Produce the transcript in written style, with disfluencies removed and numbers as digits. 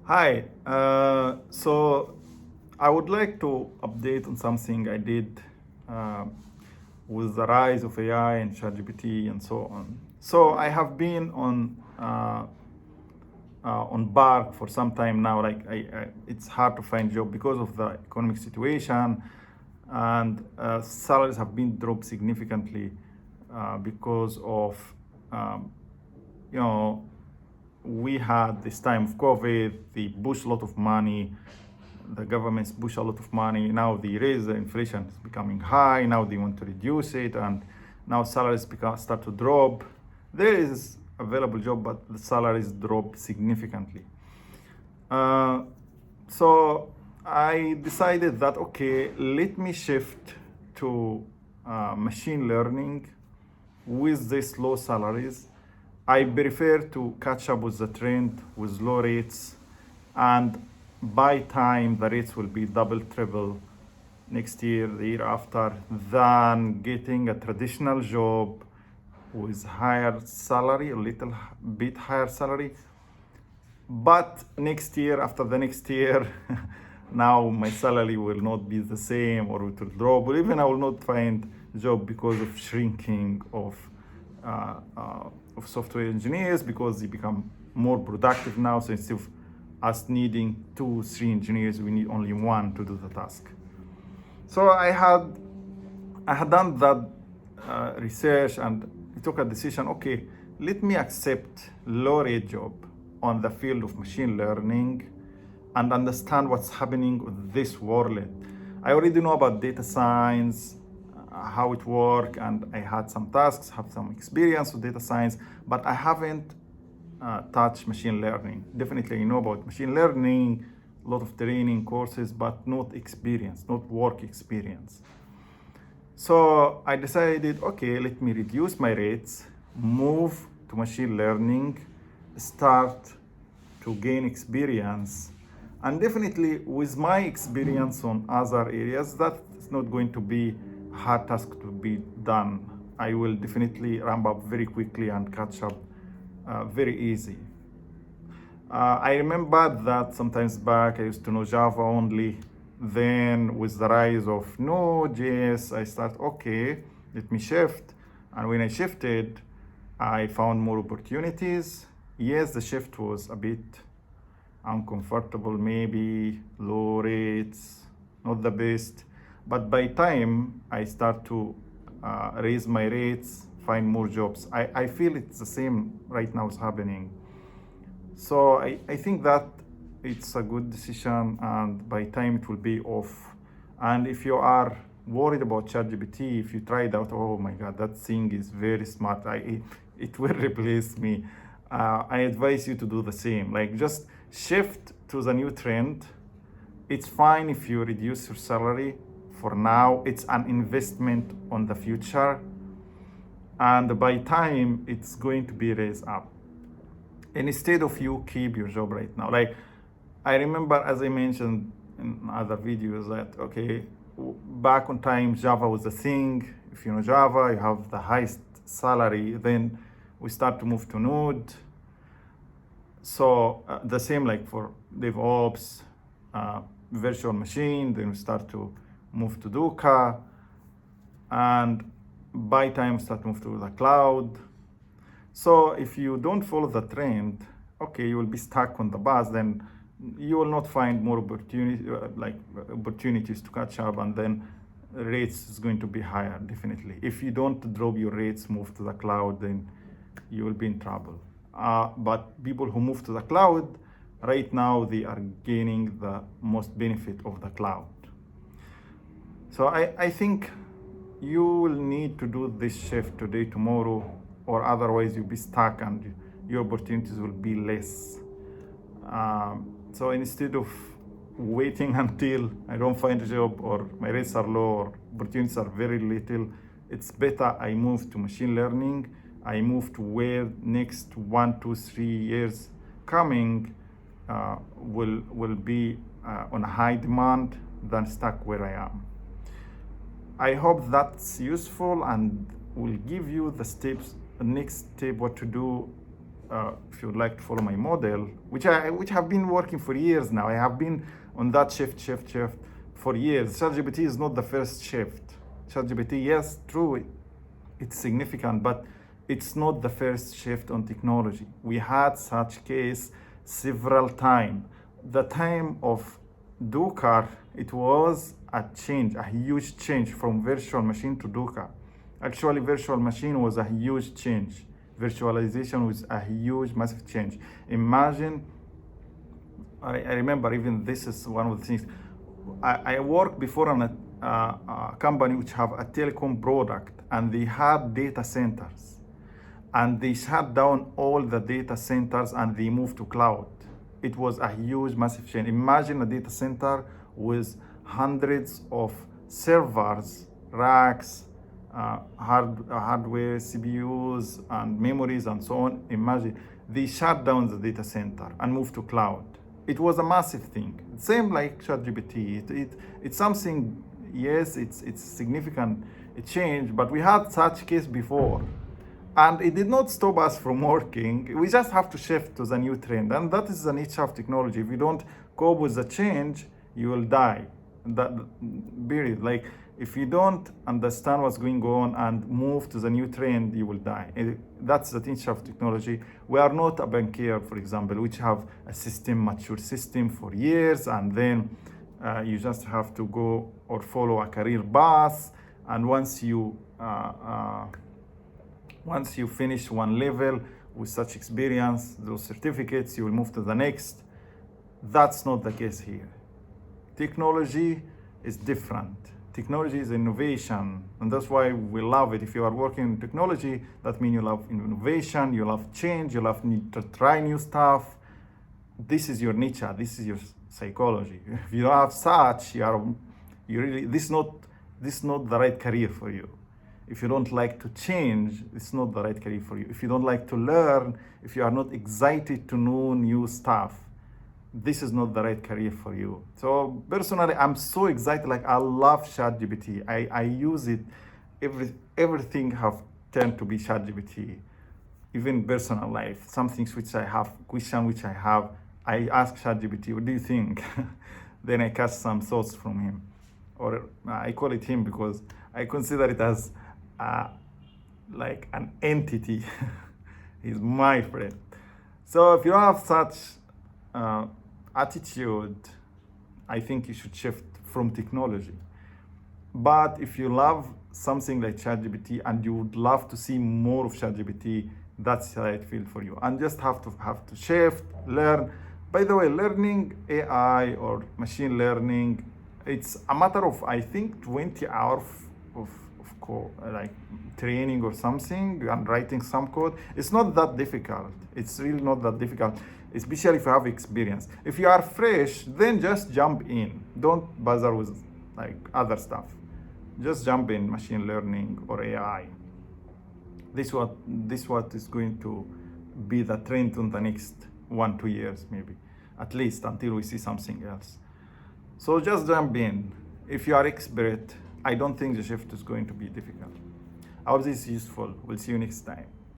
Hi. So I would like to update on something I did uh, with the rise of AI and ChatGPT and so on. So I have been on Bark for some time now. It's hard to find job because of the economic situation, and salaries have been dropped significantly because of um, you know we had this time of COVID. They push a lot of money. The governments push a lot of money. Now they raise the inflation is becoming high. Now they want to reduce it, and now salaries start to drop. There is available job, but the salaries drop significantly. Uh, so I decided that okay, let me shift to machine learning with these low salaries. I prefer to catch up with the trend with low rates, and by time the rates will be double, triple next year, the year after, than getting a traditional job with higher salary, a little bit higher salary. But next year, after the next year, now my salary will not be the same, or it will drop, or even I will not find a job because of shrinking of software engineers, because they become more productive now. So instead of us needing 2 3 engineers, we need only one to do the task. So I had done that research, and I took a decision. Okay, let me accept low rate job on the field of machine learning and understand what's happening with this world. I already know about data science, how it works, and I had some tasks, have some experience with data science, but I haven't touched machine learning. Definitely, I know about machine learning, a lot of training courses, but not experience, not work experience. So I decided, okay, let me reduce my rates, move to machine learning, start to gain experience. And definitely, with my experience on other areas, that's not going to be a hard task to be done. I will definitely ramp up very quickly and catch up very easy. I remember that sometimes back I used to know Java only. Then with the rise of Node.js, I start, okay, let me shift. And when I shifted, I found more opportunities. Yes, the shift was a bit uncomfortable, maybe low rates, not the best. But by time I start to raise my rates, find more jobs. I feel it's the same right now is happening. So I think that it's a good decision, and by time it will be off. And if you are worried about ChatGPT, if you try it out, oh my God, that thing is very smart. It will replace me. I advise you to do the same. Like just shift to the new trend. It's fine if you reduce your salary for now. It's an investment on the future, and by time it's going to be raised up. And instead of you keep your job right now. Like I remember, as I mentioned in other videos, that okay, back on time Java was the thing. If you know Java, you have the highest salary. Then we start to move to Node. So the same like for DevOps, virtual machine. Then we start to move to Docker, and by time start to move to the cloud. So if you don't follow the trend, okay, you will be stuck on the bus. Then you will not find more opportunities to catch up, and then rates is going to be higher definitely. If you don't drop your rates, move to the cloud, then you will be in trouble. But people who move to the cloud right now, they are gaining the most benefit of the cloud. So I think you will need to do this shift today, tomorrow, or otherwise you'll be stuck and your opportunities will be less. So instead of waiting until I don't find a job, or my rates are low, or opportunities are very little, it's better I move to machine learning. I move to where next 1 2 3 years coming will be on a high demand than stuck where I am. I hope that's useful and will give you the steps, the next step, what to do if you would like to follow my model, which have been working for years now. I have been on that shift for years. ChatGPT is not the first shift. ChatGPT, yes, true, it's significant, but it's not the first shift on technology. We had such case several times. The time of Docker, it was a change, a huge change from virtual machine to Docker. Actually, virtual machine was a huge change. Virtualization was a huge, massive change. Imagine, I remember even this is one of the things. I worked before on a company which have a telecom product, and they had data centers. And they shut down all the data centers and they moved to cloud. It was a huge, massive change. Imagine a data center with hundreds of servers, racks, hardware, CPUs, and memories, and so on. Imagine they shut down the data center and moved to cloud. It was a massive thing. Same like ChatGPT. It's something, yes, it's significant change, but we had such case before. And it did not stop us from working. We just have to shift to the new trend. And that is the nature of technology. If you don't cope with the change, you will die. That period. Like, if you don't understand what's going on and move to the new trend, you will die. That's the nature of technology. We are not a banker, for example, which have a mature system for years, and then you just have to go or follow a career path. And once you finish one level with such experience, those certificates, you will move to the next. That's not the case here. Technology is different. Technology is innovation, and that's why we love it. If you are working in technology, that means you love innovation, you love change, you love need to try new stuff. This is your nature. This is your psychology. If you don't have such, this is not the right career for you. If you don't like to change, it's not the right career for you. If you don't like to learn, if you are not excited to know new stuff, this is not the right career for you. So personally, I'm so excited. Like, I love ChatGPT. I use it. Everything have turned to be ChatGPT. Even personal life, some things which I have, question which I have, I ask ChatGPT, what do you think? Then I catch some thoughts from him. Or I call it him because I consider it as like an entity. He's my friend. So if you don't have such attitude, I think you should shift from technology. But if you love something like ChatGPT and you would love to see more of ChatGPT, that's the right field for you. And just have to shift, learn. By the way, learning AI or machine learning, it's a matter of, I think, 20 hours of code, like training or something, and writing some code. It's not that difficult. It's really not that difficult, especially if you have experience. If you are fresh, then just jump in. Don't bother with like other stuff. Just jump in machine learning or AI. This what is going to be the trend in the next 1-2 years, maybe, at least, until we see something else. So just jump in. If you are expert, I don't think the shift is going to be difficult. I hope this is useful. We'll see you next time.